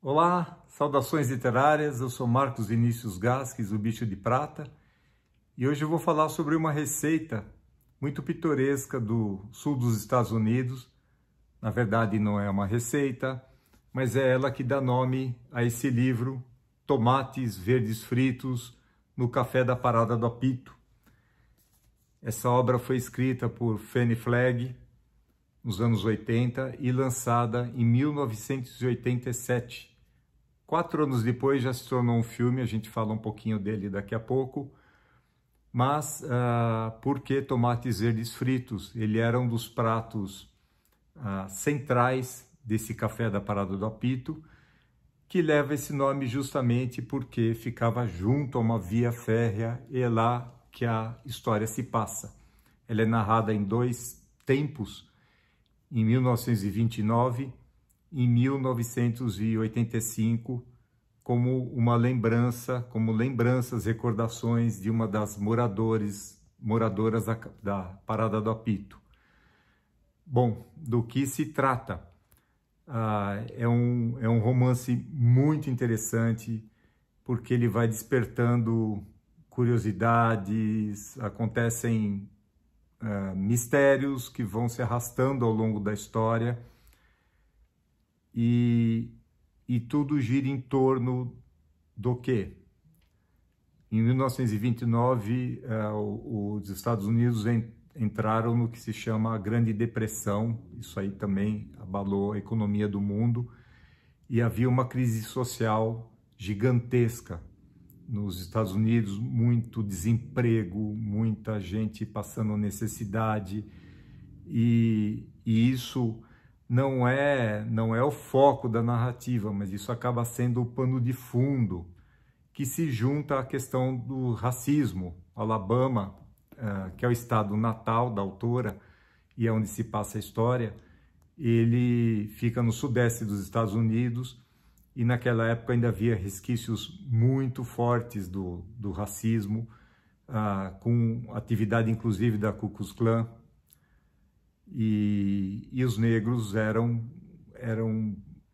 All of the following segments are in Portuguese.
Olá, saudações literárias, eu sou Marcos Vinícius Gasques, o Bicho de Prata, e hoje eu vou falar sobre uma receita muito pitoresca do sul dos Estados Unidos. Na verdade não é uma receita, mas é ela que dá nome a esse livro, Tomates Verdes Fritos no Café da Parada do Apito. Essa obra foi escrita por Fannie Flagg nos anos 80 e lançada em 1987. 4 anos depois já se tornou um filme, a gente fala um pouquinho dele daqui a pouco. Mas por que tomates verdes fritos? Ele era um dos pratos centrais desse café da Parada do Apito, que leva esse nome justamente porque ficava junto a uma via férrea e é lá que a história se passa. Ela é narrada em 2 tempos, em 1929 e 1985, como uma lembrança, como lembranças, recordações de uma das moradoras da Parada do Apito. Bom, do que se trata? É um romance muito interessante, porque ele vai despertando curiosidades, acontecem mistérios que vão se arrastando ao longo da história, e tudo gira em torno do quê? Em 1929, os Estados Unidos entraram no que se chama a Grande Depressão. Isso aí também abalou a economia do mundo, e havia uma crise social gigantesca nos Estados Unidos, muito desemprego, muita gente passando necessidade, e isso não é o foco da narrativa, mas isso acaba sendo o pano de fundo que se junta à questão do racismo. Alabama, que é o estado natal da autora e é onde se passa a história, ele fica no sudeste dos Estados Unidos, e naquela época ainda havia resquícios muito fortes do racismo, com atividade inclusive da Ku Klux Klan, e os negros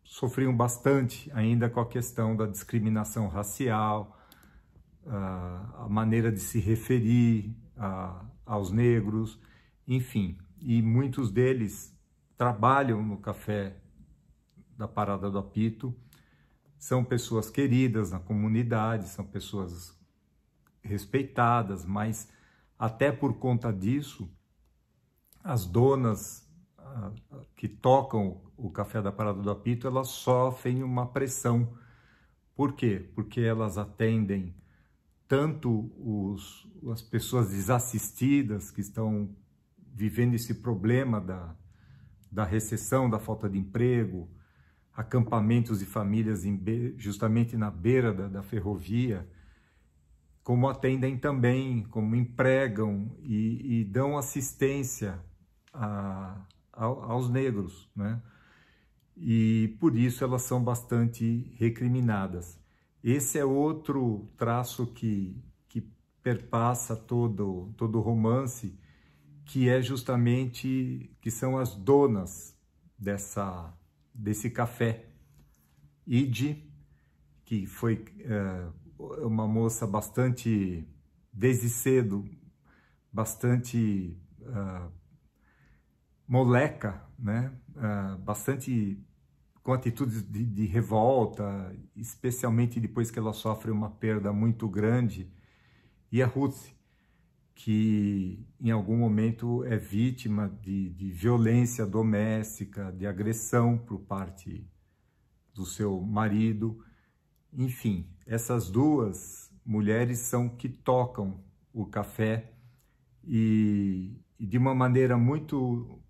sofriam bastante ainda com a questão da discriminação racial, a maneira de se referir aos negros, enfim. E muitos deles trabalham no café da Parada do Apito, são pessoas queridas na comunidade, são pessoas respeitadas, mas até por conta disso, as donas que tocam o café da Parada do Apito, elas sofrem uma pressão. Por quê? Porque elas atendem tanto as pessoas desassistidas que estão vivendo esse problema da recessão, da falta de emprego, acampamentos de famílias justamente na beira da ferrovia, como atendem também, como empregam e dão assistência aos negros, né? E por isso elas são bastante recriminadas. Esse é outro traço que perpassa todo o romance, que é justamente que são as donas desse café. Ide, que foi uma moça bastante, desde cedo, bastante moleca, né? Bastante com atitudes de revolta, especialmente depois que ela sofre uma perda muito grande, e a Ruth, que em algum momento é vítima de violência doméstica, de agressão por parte do seu marido. Enfim, essas duas mulheres são que tocam o café, e de uma maneira muito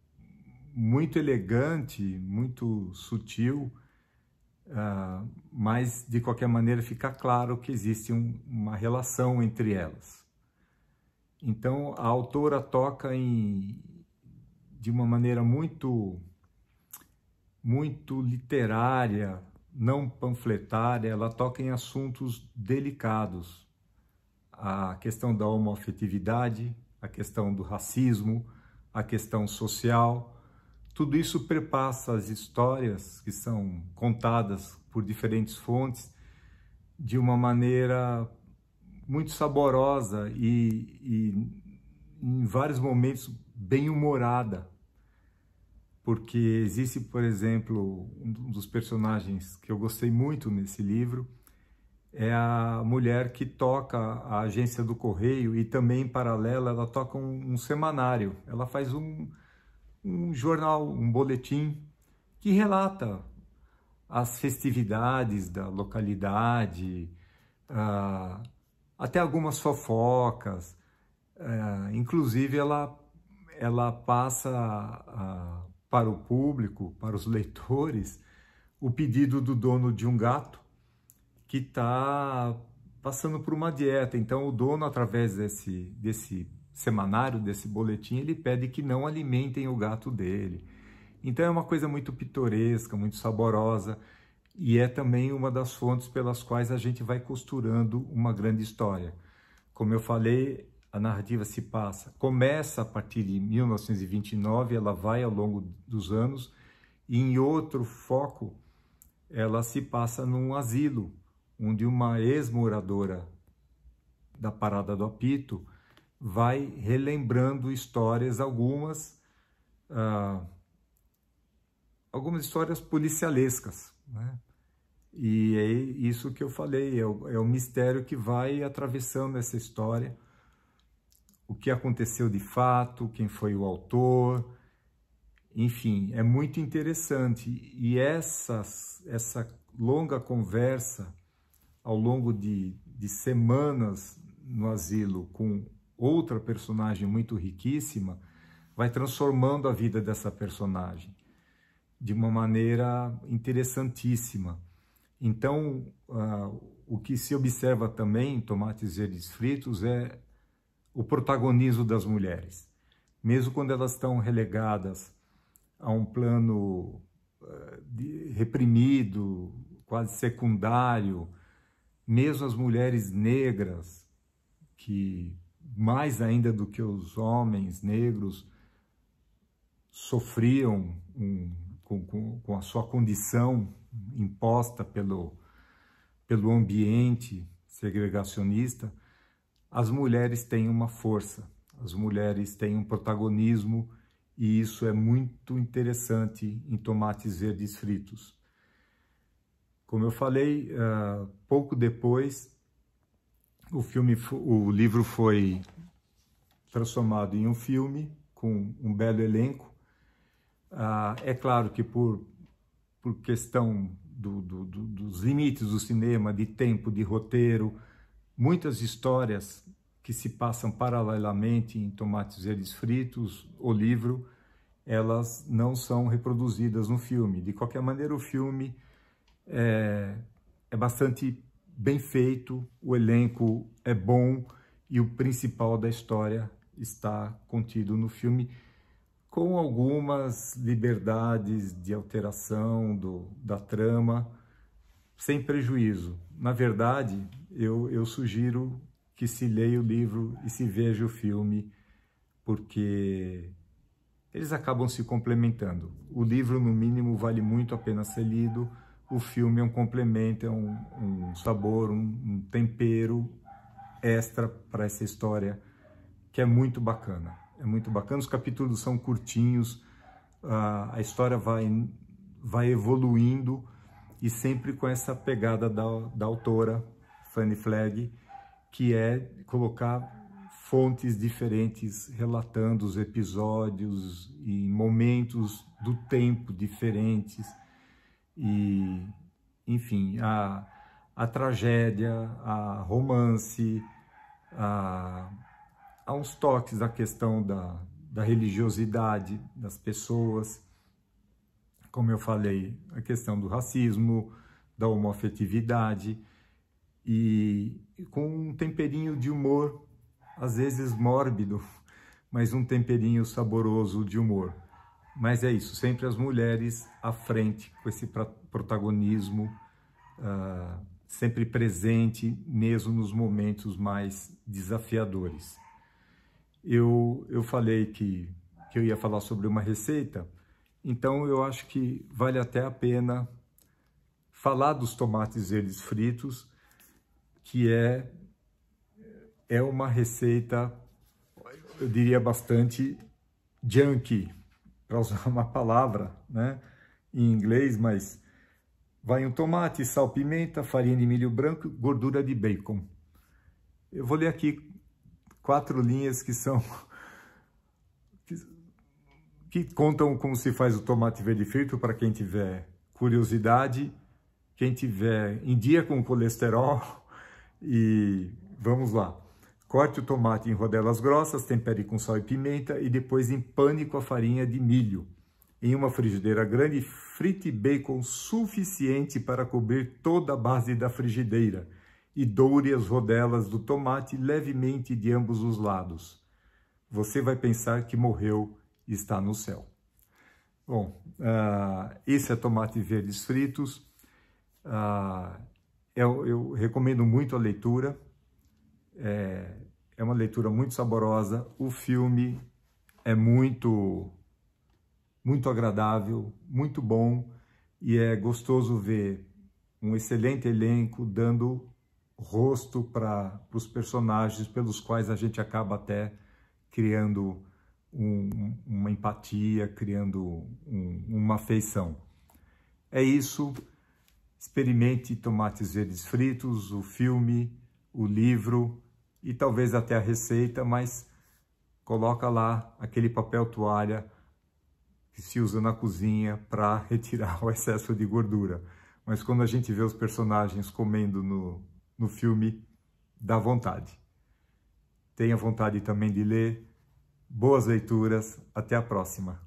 elegante, muito sutil, mas de qualquer maneira fica claro que existe uma relação entre elas. Então a autora toca de uma maneira muito literária, não panfletária, ela toca em assuntos delicados. A questão da homoafetividade, a questão do racismo, a questão social, tudo isso perpassa as histórias que são contadas por diferentes fontes de uma maneira muito saborosa e em vários momentos bem humorada, porque existe, por exemplo, um dos personagens que eu gostei muito nesse livro é a mulher que toca a agência do correio e também, em paralelo, ela toca um semanário. Ela faz um jornal, um boletim que relata as festividades da localidade, até algumas fofocas. Inclusive, ela passa para o público, para os leitores, o pedido do dono de um gato que está passando por uma dieta. Então, o dono, através desse semanário, desse boletim, ele pede que não alimentem o gato dele. Então, é uma coisa muito pitoresca, muito saborosa, e é também uma das fontes pelas quais a gente vai costurando uma grande história. Como eu falei, a narrativa começa a partir de 1929, ela vai ao longo dos anos, e em outro foco, ela se passa num asilo, onde uma ex-moradora da Parada do Apito vai relembrando histórias, algumas histórias policialescas, né? E é isso que eu falei, é o mistério que vai atravessando essa história, o que aconteceu de fato, quem foi o autor, enfim, é muito interessante. E essa longa conversa ao longo de semanas no asilo com outra personagem muito riquíssima, vai transformando a vida dessa personagem de uma maneira interessantíssima. Então, o que se observa também em Tomates Verdes Fritos é o protagonismo das mulheres. Mesmo quando elas estão relegadas a um plano reprimido, quase secundário, mesmo as mulheres negras, que mais ainda do que os homens negros sofriam com a sua condição imposta pelo ambiente segregacionista, as mulheres têm uma força, as mulheres têm um protagonismo, e isso é muito interessante em Tomates Verdes Fritos. Como eu falei, pouco depois, o livro foi transformado em um filme com um belo elenco. É claro que por questão dos limites do cinema, de tempo, de roteiro, muitas histórias que se passam paralelamente em Tomates Verdes Fritos, o livro, elas não são reproduzidas no filme. De qualquer maneira, o filme é bastante bem feito, o elenco é bom e o principal da história está contido no filme, com algumas liberdades de alteração da trama, sem prejuízo. Na verdade, eu sugiro que se leia o livro e se veja o filme, porque eles acabam se complementando. O livro, no mínimo, vale muito a pena ser lido. O filme é um complemento, é um sabor, um tempero extra para essa história, que é muito bacana. É muito bacana, os capítulos são curtinhos, a história vai evoluindo, e sempre com essa pegada da autora, Fanny Flagg, que é colocar fontes diferentes, relatando os episódios em momentos do tempo diferentes. E, enfim, a tragédia, a romance, há uns toques da questão da religiosidade das pessoas, como eu falei, a questão do racismo, da homoafetividade, e com um temperinho de humor, às vezes mórbido, mas um temperinho saboroso de humor. Mas é isso, sempre as mulheres à frente, com esse protagonismo sempre presente, mesmo nos momentos mais desafiadores. Eu falei que eu ia falar sobre uma receita, Então eu acho que vale até a pena falar dos tomates verdes fritos, que é uma receita, eu diria, bastante junky, para usar uma palavra, né, em inglês, mas vai um tomate, sal, pimenta, farinha de milho branco, gordura de bacon. Eu vou ler aqui 4 linhas que contam como se faz o tomate verde frito para quem tiver curiosidade, quem tiver em dia com colesterol. E vamos lá. Corte o tomate em rodelas grossas, tempere com sal e pimenta e depois empane com a farinha de milho. Em uma frigideira grande, frite bacon suficiente para cobrir toda a base da frigideira e doure as rodelas do tomate levemente de ambos os lados. Você vai pensar que morreu e está no céu. Bom, esse é tomate verdes fritos. Eu recomendo muito a leitura. É uma leitura muito saborosa. O filme é muito agradável, muito bom, e é gostoso ver um excelente elenco dando rosto para os personagens pelos quais a gente acaba até criando uma empatia, criando uma afeição. É isso. Experimente Tomates Verdes Fritos, o filme, o livro e talvez até a receita, mas coloca lá aquele papel toalha que se usa na cozinha para retirar o excesso de gordura. Mas quando a gente vê os personagens comendo no filme, dá vontade. Tenha vontade também de ler. Boas leituras. Até a próxima.